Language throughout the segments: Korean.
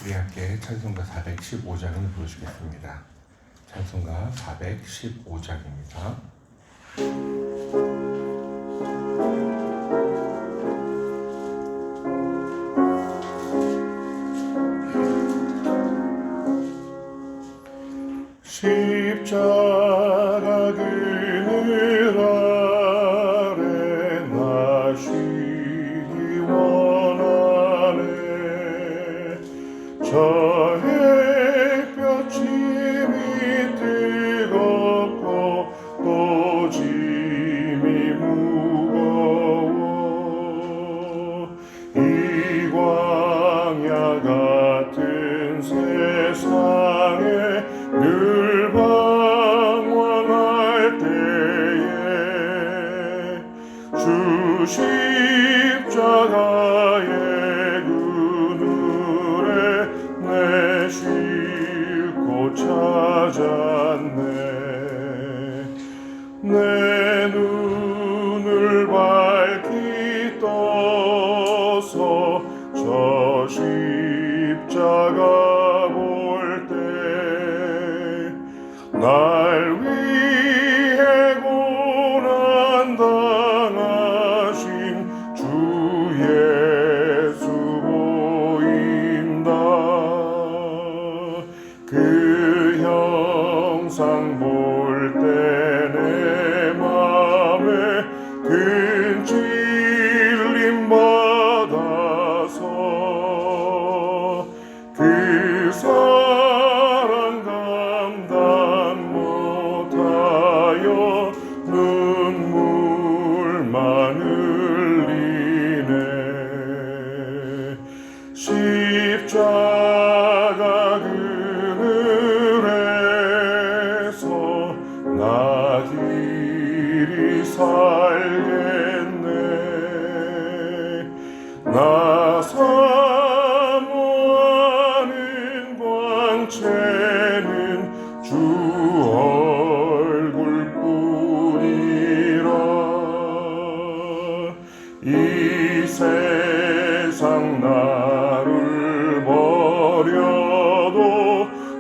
우리 함께 찬송가 415장을 부르시겠습니다. 찬송가 415장입니다. 십자가 그늘 아래 나 쉬기 원하네. 저 햇볕 짐이 뜨겁고 또 짐이 무거워. 이 광야 같은 세상에 늘 방황할 때에 주 십자가의 그늘에 내 쉴 곳 찾았네. 내 눈을 밝히 떠서 저 십자가 날 위해 고난 당하신 주 예수 보인다. 그 형상 볼 때 내 맘에 큰 찔림 받아서 그 사랑 감당 못하여 눈물만 흘리네. 십자가 그늘에서 나 길이 살겠네. 나 사모하는 광채는 주 얼굴뿐이라. 이 세상 나를 버려도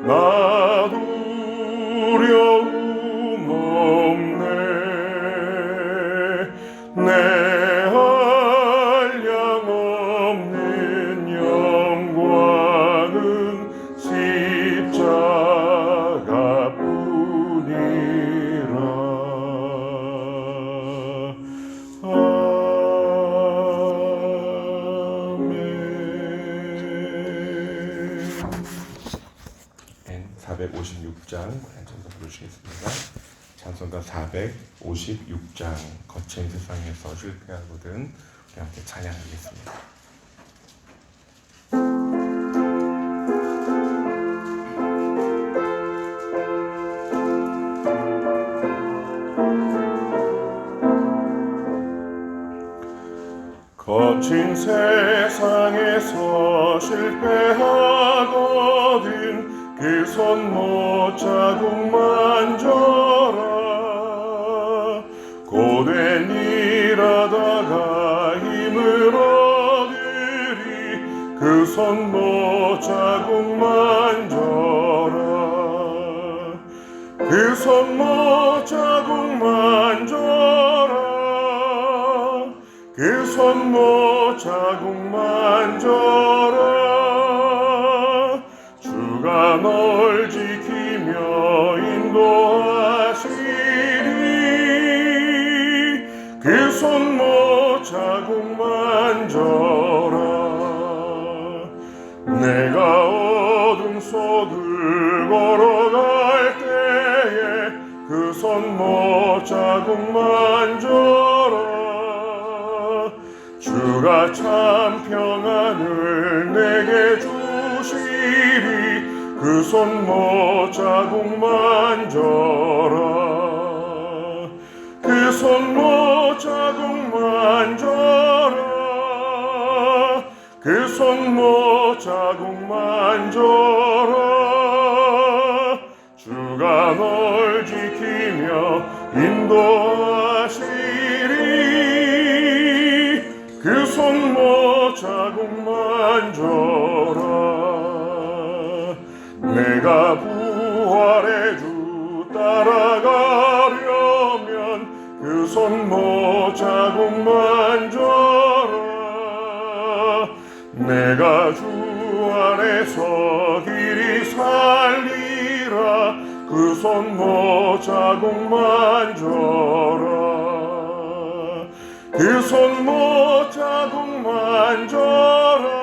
나 두려움 없네. 내 한량 없는 영광은 십자가뿐이라. 아멘. 456장 찬송가 부르시겠습니다. 찬송가 456장 거친 세상에서 실패하거든 우리 함께 찬양하겠습니다. 거친 세상에서 실패하거든 그 손 못 자국 만져라. 고된 일하다가 힘을 얻으리 그 손 못 자국 만져라. 그 손 못 자국 만져라. 그 손 못 자국 만져라. 주가 널 지키며 인도하시리. 그 손 못 자국 만져라. 내가 어둠 속을 걸어갈 때에 그 손 못 자국 만져라. 주가 참 평안을 내게 주시리. 그 손 못 자국 만져라. 그 손 못 자국 만져라. 그 손 못 자국 만져라. 주가 널 지키며 인도하시리. 그 손 못 자국 만져라. 내가 부활의 주 따라가려면 그 손목 자국만 져라. 내가 주 안에서 길이 살리라. 그 손목 자국만 져라. 그 손목 자국만 져라.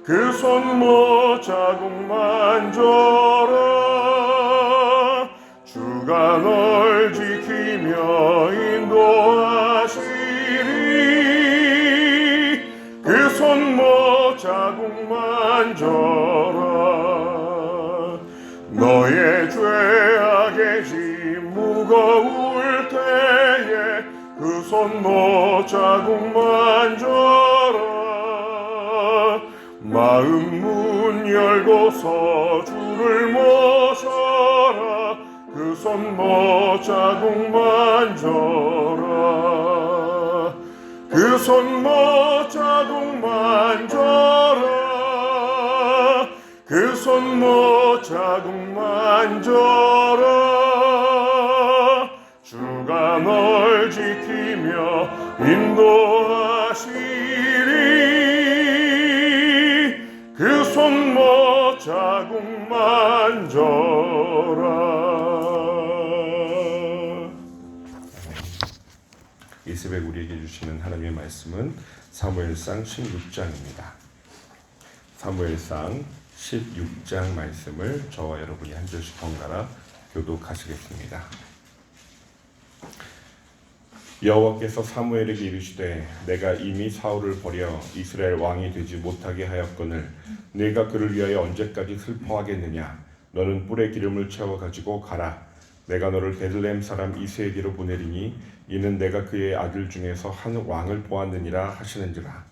그 손목 자국만 져라. 주가 널 지키며 인도하시리. 그 손목 자국만 져라. 너의 죄악의 짐 무거울 때에 그 손목 자국만 져라. 마음 문 열고서 주를 모셔라. 그 손목 자국만 져라. 그 손목 자국만 져라. 그 손목 자국만 져라. 주가 널 지키며 인도하시리. 그 손목 자국만 져라. 이 새벽 우리에게 주시는 하나님의 말씀은 사무엘상 16장입니다. 사무엘상 16장 말씀을 저와 여러분이 한 절씩 번갈아 교독하시겠습니다. 여호와께서 사무엘에게 이르시되 내가 이미 사울을 버려 이스라엘 왕이 되지 못하게 하였거늘 네가 그를 위하여 언제까지 슬퍼하겠느냐. 너는 뿔에 기름을 채워 가지고 가라. 내가 너를 베들레헴 사람 이새에게로 보내리니 이는 내가 그의 아들 중에서 한 왕을 보았느니라 하시는지라.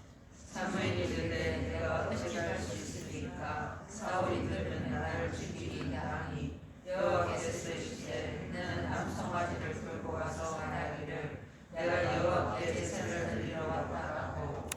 사무엘이 이르되 내가 어떻게 할 수 있으리까. 사울이 들으면 나를 죽이리이다 하니 여호와께서 이르시되 너는 암송아지를 들고 와서 말하기를 내가 여호와께 제사를 드리러 왔다 하고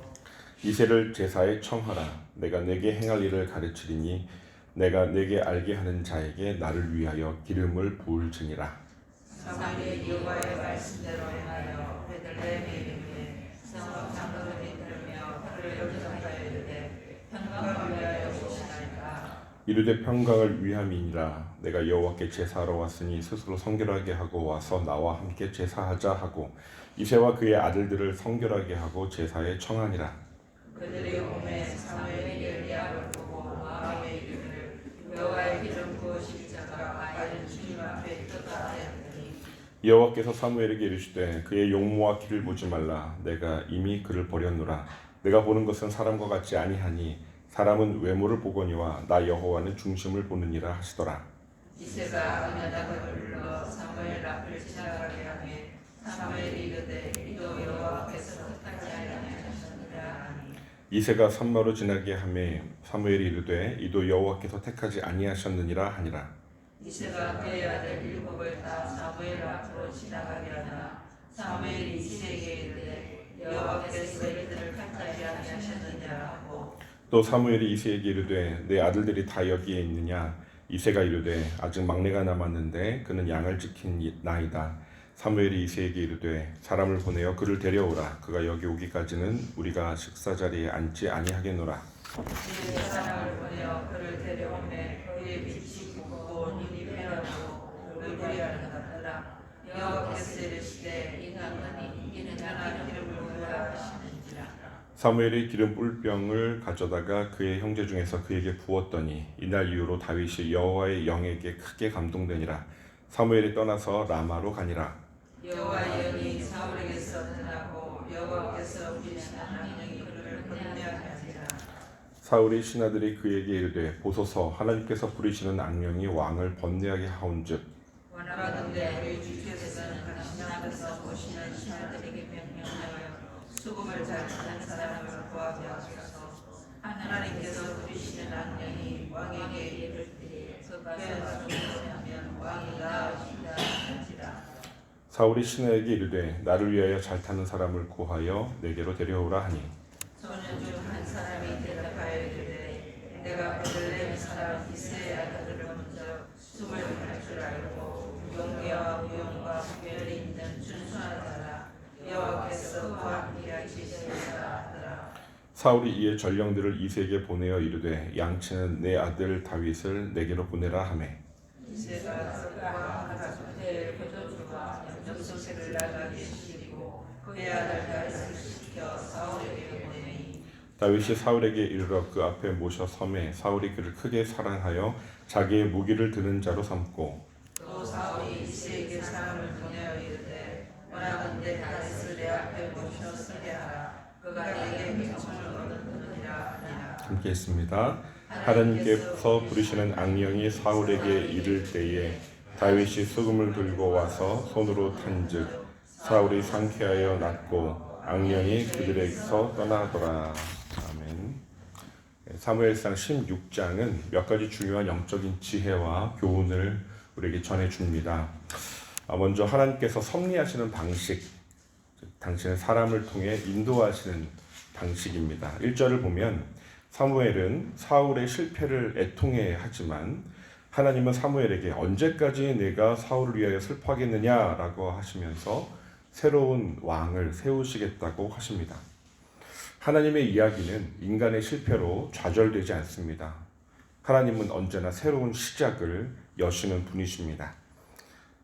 이새를 제사에 청하라. 내가 내게 행할 일을 가르치리니 내가 내게 알게 하는 자에게 나를 위하여 기름을 부을지니라. 사무엘이 여호와의 말씀대로 행하여 베들레헴에 이르되 성읍 장로들이 들으며 그를 여기서까지 이르되 평강을 위하여 오시나이까. 이르되 평강을 위함이니라. 내가 여호와께 제사하러 왔으니 스스로 성결하게 하고 와서 나와 함께 제사하자 하고 이새와 그의 아들들을 성결하게 하고 제사에 청하니라. 그들이 오매 사무엘이 엘리야를 보고 마음에 이르기를 여호와의 기름 부으실 자가 과연 주님 앞에 있도다 하였더니 여호와께서 사무엘에게 이르시되 그의 용모와 키를 보지 말라. 내가 이미 그를 버렸노라. 내가 보는 것은 사람과 같지 아니하니 사람은 외모를 보거니와 나 여호와는 중심을 보느니라 하시더라. 이새가 아비나답을 불러 사무엘 앞을 지나가게 하며 사무엘이 이르되 이도 여호와께서 뜻하지 아니하셨느니라 하니 이새가 산마로 지나게 하매 사무엘이 이르되 이도 여호와께서 택하지 아니하셨느니라 하니라. 이새가 그의 아들 일곱을 다 사무엘 앞으로 지나가게 하나 사무엘이 이새에게 이르되 여호와께서 이들을 택하지 아니하셨느니라 하고 또 사무엘이 이새에게 이르되 내 아들들이 다 여기에 있느냐. 이새가 이르되 아직 막내가 남았는데 그는 양을 지킨 나이다. 사무엘이 이새에게 이르되 사람을 보내어 그를 데려오라. 그가 여기 오기까지는 우리가 식사 자리에 앉지 아니하겠노라. 이에 사람을 보내어 그를 데려오매 그의 빛이 붓고 눈이 패하고 얼굴이 아름답더라. 여호와께서 이르시되 이는 나가 기름을 부으라 하시는지라. 사무엘이 기름 뿔병을 가져다가 그의 형제 중에서 그에게 부었더니 이날 이후로 다윗이 여호와의 영에게 크게 감동되니라. 사무엘이 떠나서 라마로 가니라. 여호와의 영이 사울에게서 떠나고 여호와께서 부리신 악령이 그를 권하게 하시니라. 사울의 신하들이 그에게 이르되 보소서 하나님께서 부리시는 악령이 왕을 번뇌하게 하온즉 원하건대 우리 주께서는 당신 앞에서 보시는 신하들에게 명령하여 수금을 잘 타는 사람을 구하게 하소서. 하나님께서 부리시는 악령이 왕에게 이를 때 그가 죽으면 왕이 나으시다 하시라. 사울이 신하에게 이르되 나를 위하여 잘 타는 사람을 구하여 내게로 데려오라 하니 소년 중 한 사람이 대답하여 이르되 내가 베들레헴 사람 사람 이스라엘 아들을 먼저 숨을 갈 줄 알고 용기와 무용과 구별이 있는 준수한 자라 여호와께서 그와 함께 하시리라 하더라. 사울이 이에 전령들을 이새에게 보내어 이르되 양치는 내 아들 다윗을 내게로 보내라 하매 이새가 그와 가족들 교조주와 염소새를 나가게 시키고 그의 아들 다윗을 시켜 사울에게 보내니 다윗이 사울에게 이르러 그 앞에 모셔 섬에 사울이 그를 크게 사랑하여 자기의 무기를 드는 자로 삼고 또 사울이 이새에게 사람을 보내어 이르되 원하건대 다윗을 내 앞에 모셔 서게 하라. 그가 내게 빈총을 얻었느니라 하니라. 함께 했습니다. 하나님께서 부르시는 악령이 사울에게 이를 때에 다윗이 수금을 들고 와서 손으로 탄즉 사울이 상쾌하여 낫고 악령이 그들에게서 떠나더라. 아멘. 사무엘상 16장은 몇 가지 중요한 영적인 지혜와 교훈을 우리에게 전해줍니다. 먼저 하나님께서 섭리하시는 방식, 당신의 사람을 통해 인도하시는 방식입니다. 1절을 보면 사무엘은 사울의 실패를 애통해 하지만 하나님은 사무엘에게 언제까지 내가 사울을 위하여 슬퍼하겠느냐라고 하시면서 새로운 왕을 세우시겠다고 하십니다. 하나님의 이야기는 인간의 실패로 좌절되지 않습니다. 하나님은 언제나 새로운 시작을 여시는 분이십니다.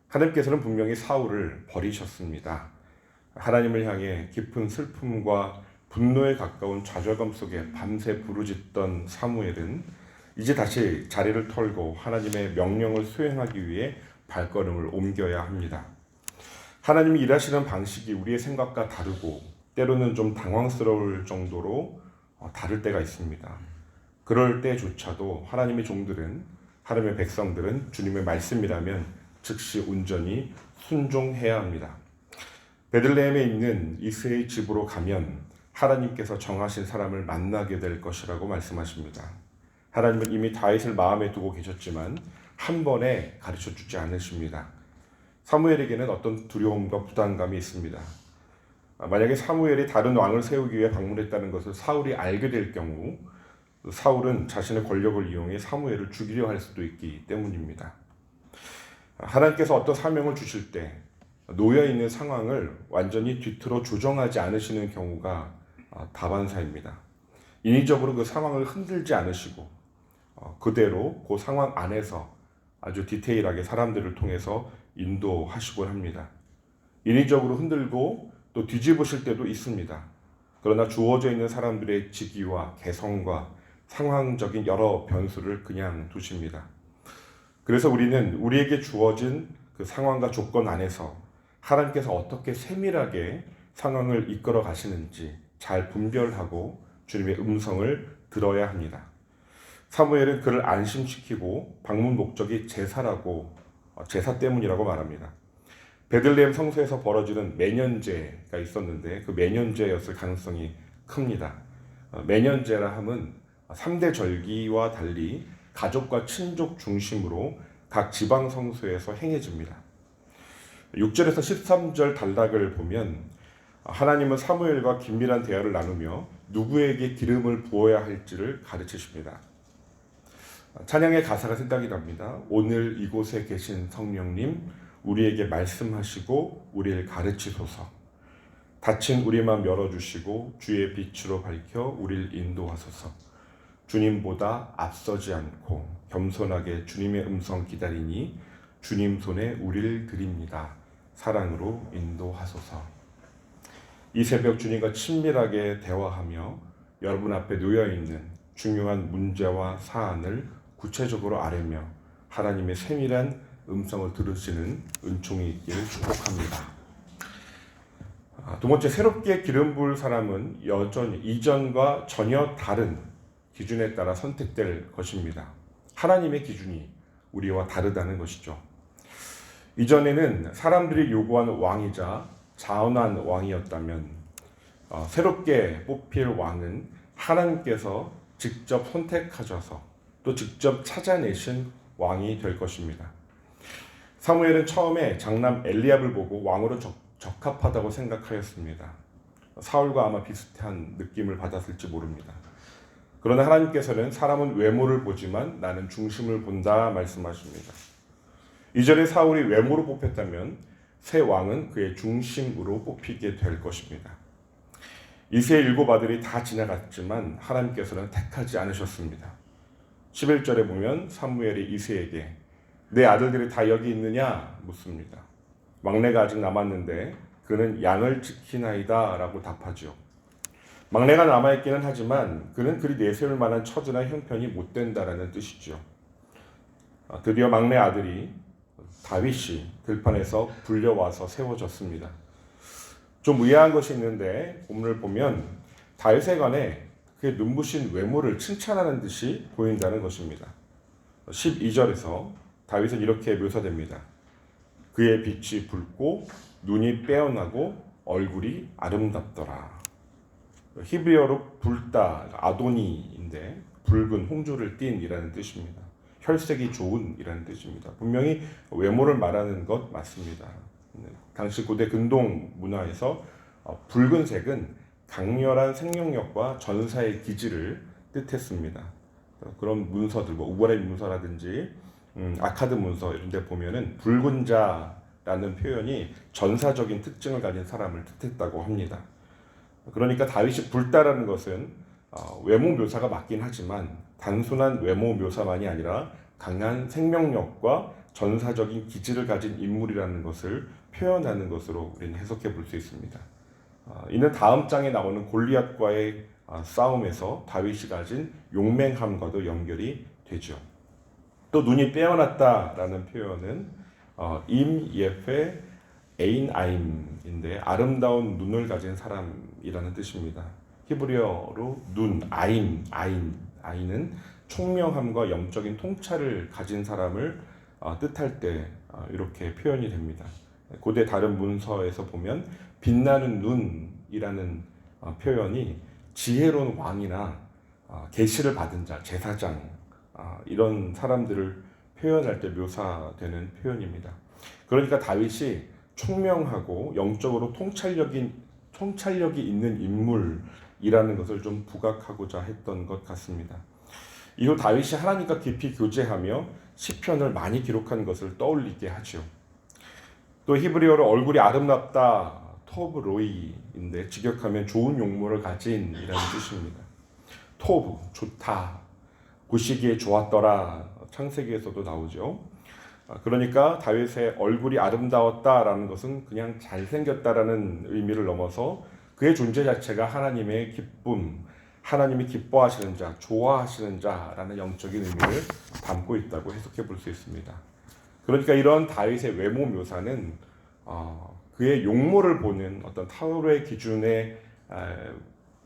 하나님께서는 분명히 사울을 버리셨습니다. 하나님을 향해 깊은 슬픔과 분노에 가까운 좌절감 속에 밤새 부르짖던 사무엘은 이제 다시 자리를 털고 하나님의 명령을 수행하기 위해 발걸음을 옮겨야 합니다. 하나님이 일하시는 방식이 우리의 생각과 다르고 때로는 좀 당황스러울 정도로 다를 때가 있습니다. 그럴 때조차도 하나님의 종들은, 하나님의 백성들은 주님의 말씀이라면 즉시 온전히 순종해야 합니다. 베들레헴에 있는 이스의 집으로 가면 하나님께서 정하신 사람을 만나게 될 것이라고 말씀하십니다. 하나님은 이미 다윗을 마음에 두고 계셨지만 한 번에 가르쳐 주지 않으십니다. 사무엘에게는 어떤 두려움과 부담감이 있습니다. 만약에 사무엘이 다른 왕을 세우기 위해 방문했다는 것을 사울이 알게 될 경우 사울은 자신의 권력을 이용해 사무엘을 죽이려 할 수도 있기 때문입니다. 하나님께서 어떤 사명을 주실 때 놓여있는 상황을 완전히 뒤틀어 조정하지 않으시는 경우가 다반사입니다. 인위적으로 그 상황을 흔들지 않으시고 그대로 그 상황 안에서 아주 디테일하게 사람들을 통해서 인도하시곤 합니다. 인위적으로 흔들고 또 뒤집으실 때도 있습니다. 그러나 주어져 있는 사람들의 직위와 개성과 상황적인 여러 변수를 그냥 두십니다. 그래서 우리는 우리에게 주어진 그 상황과 조건 안에서 하나님께서 어떻게 세밀하게 상황을 이끌어 가시는지 잘 분별하고 주님의 음성을 들어야 합니다. 사무엘은 그를 안심시키고 방문 목적이 제사라고 제사 때문이라고 말합니다. 베들레헴 성소에서 벌어지는 매년제가 있었는데 그 매년제였을 가능성이 큽니다. 매년제라 함은 3대 절기와 달리 가족과 친족 중심으로 각 지방 성소에서 행해집니다. 6절에서 13절 단락을 보면 하나님은 사무엘과 긴밀한 대화를 나누며 누구에게 기름을 부어야 할지를 가르치십니다. 찬양의 가사가 생각이 납니다. 오늘 이곳에 계신 성령님 우리에게 말씀하시고 우리를 가르치소서. 닫힌 우리 맘 열어주시고 주의 빛으로 밝혀 우리를 인도하소서. 주님보다 앞서지 않고 겸손하게 주님의 음성 기다리니 주님 손에 우리를 드립니다. 사랑으로 인도하소서. 이 새벽 주님과 친밀하게 대화하며 여러분 앞에 놓여있는 중요한 문제와 사안을 구체적으로 아뢰며 하나님의 세밀한 음성을 들으시는 은총이 있기를 축복합니다. 두 번째, 새롭게 기름 부을 사람은 여전히 이전과 전혀 다른 기준에 따라 선택될 것입니다. 하나님의 기준이 우리와 다르다는 것이죠. 이전에는 사람들이 요구하는 왕이자 자원한 왕이었다면 새롭게 뽑힐 왕은 하나님께서 직접 선택하셔서 또 직접 찾아내신 왕이 될 것입니다. 사무엘은 처음에 장남 엘리압을 보고 왕으로 적합하다고 생각하였습니다. 사울과 아마 비슷한 느낌을 받았을지 모릅니다. 그러나 하나님께서는 사람은 외모를 보지만 나는 중심을 본다 말씀하십니다. 이전에 사울이 외모로 뽑혔다면 새 왕은 그의 중심으로 뽑히게 될 것입니다. 이새의 7 아들이 다 지나갔지만 하나님께서는 택하지 않으셨습니다. 11절에 보면 사무엘이 이새에게 내 아들들이 다 여기 있느냐 묻습니다. 막내가 아직 남았는데 그는 양을 지키나이다 라고 답하죠. 막내가 남아있기는 하지만 그는 그리 내세울 만한 처지나 형편이 못 된다라는 뜻이죠. 드디어 막내 아들이 다윗이 들판에서 불려와서 세워졌습니다. 좀 의아한 것이 있는데 본문을 보면 다윗에 관해 그의 눈부신 외모를 칭찬하는 듯이 보인다는 것입니다. 12절에서 다윗은 이렇게 묘사됩니다. 그의 빛이 붉고 눈이 빼어나고 얼굴이 아름답더라. 히브리어로 붉다, 아도니인데 붉은 홍조를 띤이라는 뜻입니다. 혈색이 좋은이라는 뜻입니다. 분명히 외모를 말하는 것 맞습니다. 당시 고대 근동 문화에서 붉은색은 강렬한 생명력과 전사의 기질을 뜻했습니다. 그런 문서들, 우발의 문서라든지 아카드 문서 이런 데 보면은 붉은 자라는 표현이 전사적인 특징을 가진 사람을 뜻했다고 합니다. 그러니까 다윗이 붉다라는 것은 외모 묘사가 맞긴 하지만 단순한 외모 묘사만이 아니라 강한 생명력과 전사적인 기질을 가진 인물이라는 것을 표현하는 것으로 우리는 해석해 볼 수 있습니다. 이는 다음 장에 나오는 골리앗과의 싸움에서 다윗이 가진 용맹함과도 연결이 되죠. 또 눈이 빼어났다라는 표현은 임 예페 에인 아임인데 아름다운 눈을 가진 사람이라는 뜻입니다. 히브리어로 눈, 아인은 총명함과 영적인 통찰을 가진 사람을 뜻할 때 이렇게 표현이 됩니다. 고대 다른 문서에서 보면 빛나는 눈이라는 표현이 지혜로운 왕이나 계시를 받은 자, 제사장 이런 사람들을 표현할 때 묘사되는 표현입니다. 그러니까 다윗이 총명하고 영적으로 통찰력이 있는 인물이라는 것을 좀 부각하고자 했던 것 같습니다. 이후 다윗이 하나님과 깊이 교제하며 시편을 많이 기록한 것을 떠올리게 하죠. 또 히브리어로 얼굴이 아름답다, 토브 로이인데 직역하면 좋은 용모를 가진이라는 뜻입니다. 토브, 좋다, 보시기에 좋았더라, 창세기에서도 나오죠. 그러니까 다윗의 얼굴이 아름다웠다라는 것은 그냥 잘생겼다라는 의미를 넘어서 그의 존재 자체가 하나님의 기쁨, 하나님이 기뻐하시는 자, 좋아하시는 자라는 영적인 의미를 담고 있다고 해석해 볼 수 있습니다. 그러니까 이런 다윗의 외모 묘사는 그의 용모를 보는 어떤 타로의 기준에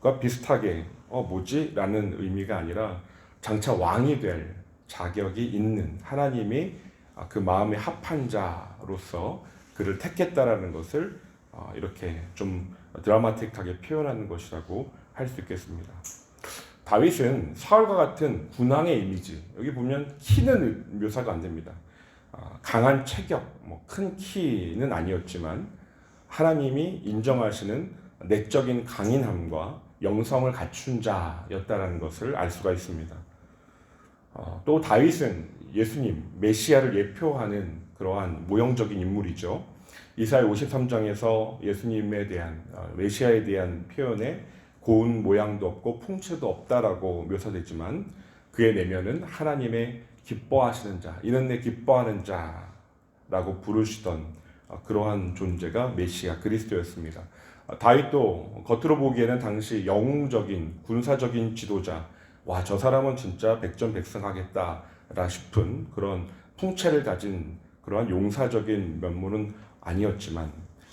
과 비슷하게 뭐지? 라는 의미가 아니라 장차 왕이 될 자격이 있는 하나님이 그 마음에 합한 자로서 그를 택했다라는 것을 이렇게 좀 드라마틱하게 표현하는 것이라고 할 수 있겠습니다. 다윗은 사울과 같은 군왕의 이미지, 여기 보면 키는 묘사가 안 됩니다. 강한 체격, 큰 키는 아니었지만 하나님이 인정하시는 내적인 강인함과 영성을 갖춘 자였다라는 것을 알 수가 있습니다. 또 다윗은 예수님, 메시아를 예표하는 그러한 모형적인 인물이죠. 이사야 53장에서 예수님에 대한 메시아에 대한 표현에 고운 모양도 없고 풍채도 없다라고 묘사되지만 그의 내면은 하나님의 기뻐하시는 자, 이는 내 기뻐하는 자라고 부르시던 그러한 존재가 메시아 그리스도였습니다. 다윗도 겉으로 보기에는 당시 영웅적인 군사적인 지도자, 와, 저 사람은 진짜 백전백승하겠다라 싶은 그런 풍채를 가진 그러한 용사적인 면모는 아니었지만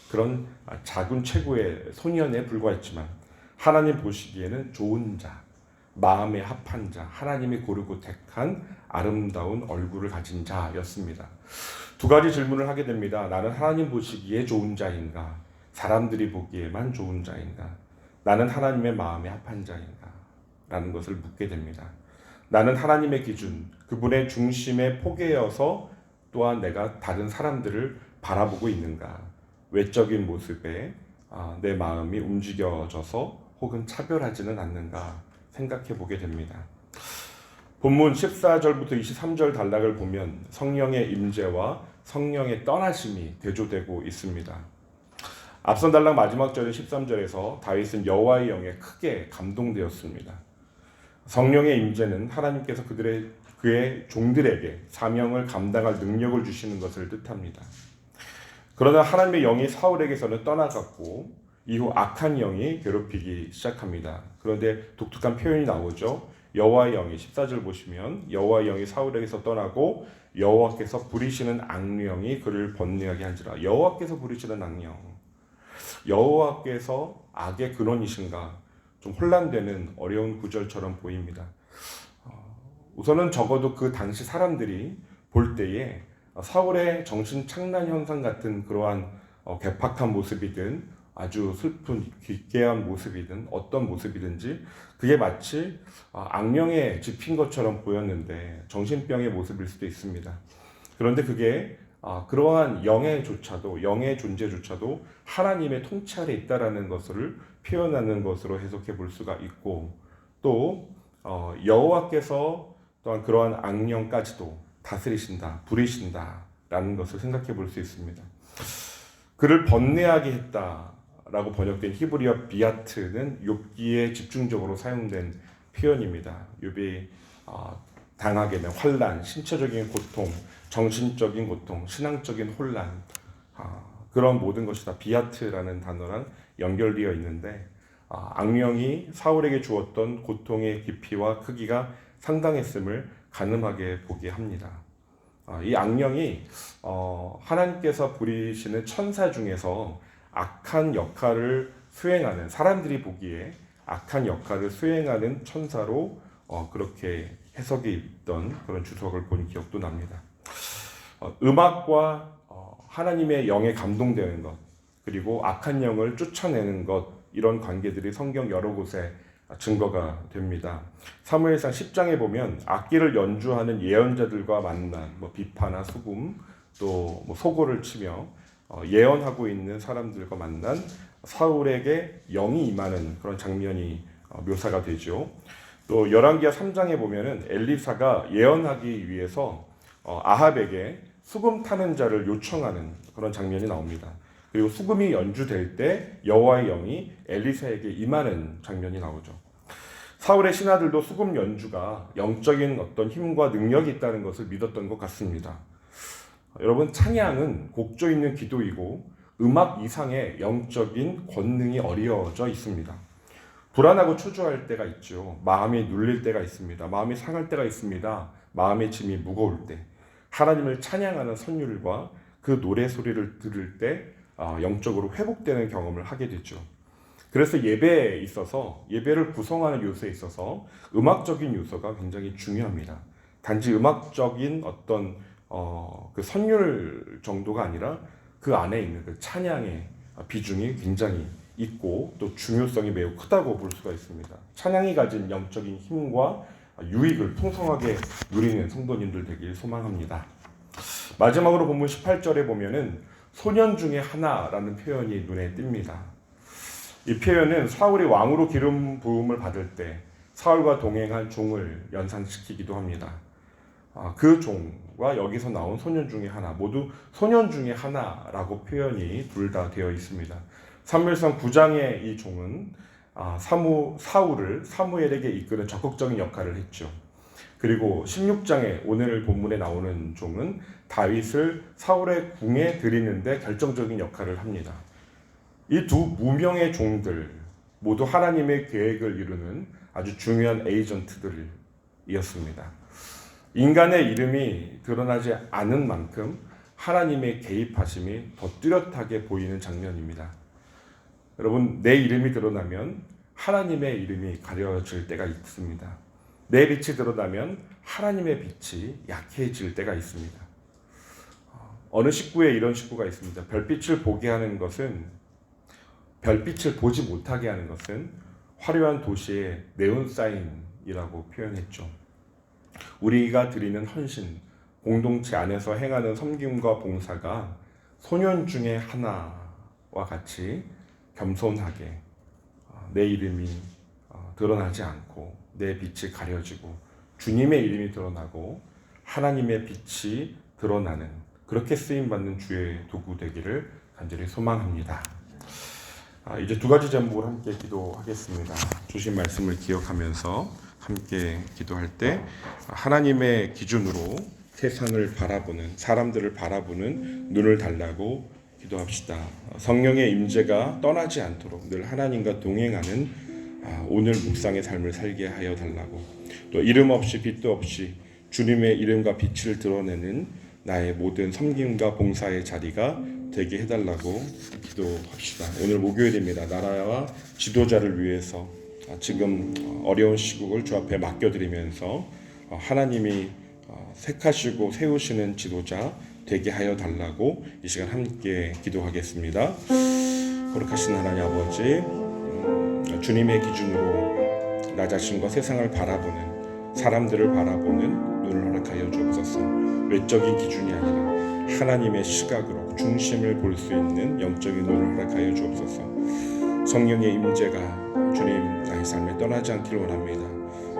그런 작은 최고의 소년에 불과했지만 하나님 보시기에는 좋은 자, 마음에 합한 자, 하나님이 고르고 택한 아름다운 얼굴을 가진 자였습니다. 두 가지 질문을 하게 됩니다. 나는 하나님 보시기에 좋은 자인가? 사람들이 보기에만 좋은 자인가? 나는 하나님의 마음에 합한 자인가? 라는 것을 묻게 됩니다. 나는 하나님의 기준, 그분의 중심에 포개여서 또한 내가 다른 사람들을 바라보고 있는가? 외적인 모습에 내 마음이 움직여져서 혹은 차별하지는 않는가 생각해 보게 됩니다. 본문 14절부터 23절 단락을 보면 성령의 임재와 성령의 떠나심이 대조되고 있습니다. 앞선 단락 마지막 절인 13절에서 다윗은 여호와의 영에 크게 감동되었습니다. 성령의 임재는 하나님께서 그의 종들에게 사명을 감당할 능력을 주시는 것을 뜻합니다. 그러나 하나님의 영이 사울에게서는 떠나갔고 이후 악한 영이 괴롭히기 시작합니다. 그런데 독특한 표현이 나오죠. 여호와의 영이 14절 보시면 여호와의 영이 사울에게서 떠나고 여호와께서 부리시는 악령이 그를 번뇌하게 한지라. 여호와께서 부리시는 악령, 여호와께서 악의 근원이신가? 좀 혼란되는 어려운 구절처럼 보입니다. 우선은 적어도 그 당시 사람들이 볼 때에 사울의 정신 착란 현상 같은 그러한 괴팍한 모습이든 아주 슬픈 기괴한 모습이든 어떤 모습이든지 그게 마치 악령에 집힌 것처럼 보였는데 정신병의 모습일 수도 있습니다. 그런데 그게 그러한 영의 존재조차도 하나님의 통치 아래 있다라는 것을 표현하는 것으로 해석해 볼 수가 있고, 또 여호와께서 또한 그러한 악령까지도 다스리신다, 부리신다라는 것을 생각해 볼 수 있습니다. 그를 번뇌하게 했다라고 번역된 히브리어 비아트는 욥기에 집중적으로 사용된 표현입니다. 욥이 당하게 된 환난, 신체적인 고통, 정신적인 고통, 신앙적인 혼란, 그런 모든 것이 다 비아트라는 단어랑 연결되어 있는데 악령이 사울에게 주었던 고통의 깊이와 크기가 상당했음을 가늠하게 보게 합니다. 이 악령이 하나님께서 부리시는 천사 중에서 악한 역할을 수행하는, 사람들이 보기에 악한 역할을 수행하는 천사로 그렇게 해석이 있던 그런 주석을 본 기억도 납니다. 음악과 하나님의 영에 감동되는 것, 그리고 악한 영을 쫓아내는 것, 이런 관계들이 성경 여러 곳에 증거가 됩니다. 사무엘상 10장에 보면 악기를 연주하는 예언자들과 만난 비파나 수금, 또 소고를 치며 예언하고 있는 사람들과 만난 사울에게 영이 임하는 그런 장면이 묘사가 되죠. 또 열왕기하 3장에 보면은 엘리사가 예언하기 위해서 아합에게 수금 타는 자를 요청하는 그런 장면이 나옵니다. 그리고 수금이 연주될 때 여호와의 영이 엘리사에게 임하는 장면이 나오죠. 사울의 신하들도 수금 연주가 영적인 어떤 힘과 능력이 있다는 것을 믿었던 것 같습니다. 여러분, 찬양은 곡조 있는 기도이고 음악 이상의 영적인 권능이 어리어져 있습니다. 불안하고 초조할 때가 있죠. 마음이 눌릴 때가 있습니다. 마음이 상할 때가 있습니다. 마음의 짐이 무거울 때 하나님을 찬양하는 선율과 그 노래 소리를 들을 때 영적으로 회복되는 경험을 하게 되죠. 그래서 예배에 있어서, 예배를 구성하는 요소에 있어서 음악적인 요소가 굉장히 중요합니다. 단지 음악적인 어떤 그 선율 정도가 아니라 그 안에 있는 그 찬양의 비중이 굉장히 있고 또 중요성이 매우 크다고 볼 수가 있습니다. 찬양이 가진 영적인 힘과 유익을 풍성하게 누리는 성도님들 되길 소망합니다. 마지막으로 본문 18절에 보면은 소년 중에 하나라는 표현이 눈에 띕니다. 이 표현은 사울이 왕으로 기름 부음을 받을 때 사울과 동행한 종을 연상시키기도 합니다. 그 종과 여기서 나온 소년 중에 하나, 모두 소년 중에 하나라고 표현이 둘 다 되어 있습니다. 사무엘상 9장의 이 종은 사울을 사무엘에게 이끄는 적극적인 역할을 했죠. 그리고 16장에 오늘 본문에 나오는 종은 다윗을 사울의 궁에 들이는데 결정적인 역할을 합니다. 이 두 무명의 종들 모두 하나님의 계획을 이루는 아주 중요한 에이전트들이었습니다. 인간의 이름이 드러나지 않은 만큼 하나님의 개입하심이 더 뚜렷하게 보이는 장면입니다. 여러분, 내 이름이 드러나면 하나님의 이름이 가려질 때가 있습니다. 내 빛이 드러나면 하나님의 빛이 약해질 때가 있습니다. 어느 식구에 이런 식구가 있습니다. 별빛을 보지 못하게 하는 것은 화려한 도시의 네온사인이라고 표현했죠. 우리가 드리는 헌신, 공동체 안에서 행하는 섬김과 봉사가 소년 중에 하나와 같이 겸손하게 내 이름이 드러나지 않고 내 빛이 가려지고 주님의 이름이 드러나고 하나님의 빛이 드러나는 그렇게 쓰임받는 주의 도구 되기를 간절히 소망합니다. 이제 두 가지 제목을 함께 기도하겠습니다. 주신 말씀을 기억하면서 함께 기도할 때 하나님의 기준으로 세상을 바라보는 사람들을 바라보는 눈을 달라고 기도합시다. 성령의 임재가 떠나지 않도록 늘 하나님과 동행하는 오늘 묵상의 삶을 살게 하여 달라고, 또 이름 없이 빛도 없이 주님의 이름과 빛을 드러내는 나의 모든 섬김과 봉사의 자리가 되게 해달라고 기도합시다. 오늘 목요일입니다. 나라와 지도자를 위해서 지금 어려운 시국을 주 앞에 맡겨드리면서 하나님이 택하시고 세우시는 지도자 되게 하여 달라고 이 시간 함께 기도하겠습니다. 거룩하신 하나님 아버지, 주님의 기준으로 나 자신과 세상을 바라보는, 사람들을 바라보는 눈을 허락하여 주옵소서. 외적인 기준이 아니라 하나님의 시각으로 중심을 볼 수 있는 영적인 눈을 허락하여 주옵소서. 성령의 임재가 주님 나의 삶에 떠나지 않기를 원합니다.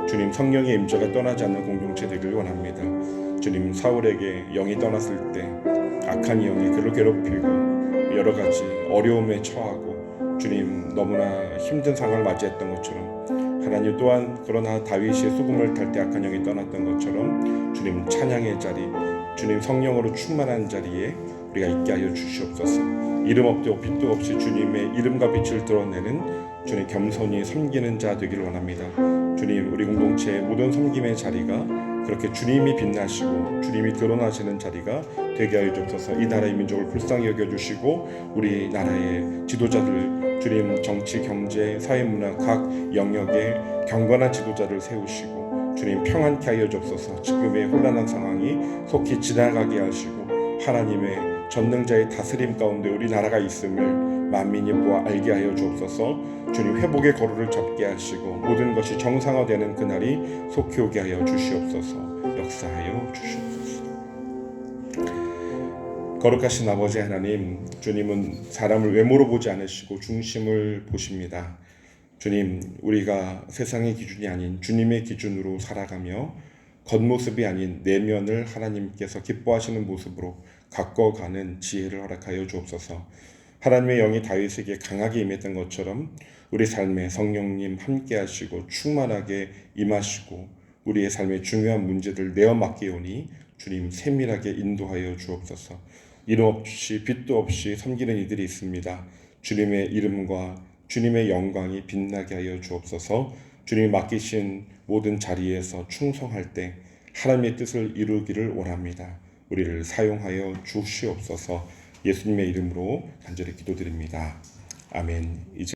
주님, 성령의 임재가 떠나지 않는 공동체 되길 원합니다. 주님, 사울에게 영이 떠났을 때 악한 영이 그를 괴롭히고 여러 가지 어려움에 처하고 주님 너무나 힘든 상황을 맞이했던 것처럼, 하나님 또한 그러나 다윗이 수금을 탈 때 악한 영이 떠났던 것처럼 주님 찬양의 자리, 주님 성령으로 충만한 자리에 우리가 있게 하여 주시옵소서. 이름 없고 빛도 없이 주님의 이름과 빛을 드러내는 주님 겸손히 섬기는 자 되기를 원합니다. 주님, 우리 공동체의 모든 섬김의 자리가 그렇게 주님이 빛나시고 주님이 드러나시는 자리가 되게 하여 주옵소서. 이 나라의 민족을 불쌍히 여겨주시고 우리 나라의 지도자들, 주님 정치, 경제, 사회, 문화 각 영역에 경건한 지도자를 세우시고 주님 평안케 하여 주옵소서. 지금의 혼란한 상황이 속히 지나가게 하시고 하나님의 전능자의 다스림 가운데 우리 나라가 있음을 만민이 보아 알게 하여 주옵소서. 주님, 회복의 거루를 접게 하시고 모든 것이 정상화되는 그날이 속히 오게 하여 주시옵소서. 역사하여 주시옵소서. 거룩하신 아버지 하나님, 주님은 사람을 외모로 보지 않으시고 중심을 보십니다. 주님, 우리가 세상의 기준이 아닌 주님의 기준으로 살아가며 겉모습이 아닌 내면을 하나님께서 기뻐하시는 모습으로 가꿔가는 지혜를 허락하여 주옵소서. 하나님의 영이 다윗에게 강하게 임했던 것처럼 우리 삶에 성령님 함께 하시고 충만하게 임하시고 우리의 삶의 중요한 문제들 내어 맡기오니 주님 세밀하게 인도하여 주옵소서. 이름 없이 빛도 없이 섬기는 이들이 있습니다. 주님의 이름과 주님의 영광이 빛나게 하여 주옵소서. 주님이 맡기신 모든 자리에서 충성할 때 하나님의 뜻을 이루기를 원합니다. 우리를 사용하여 주시옵소서. 예수님의 이름으로 간절히 기도드립니다. 아멘. 이제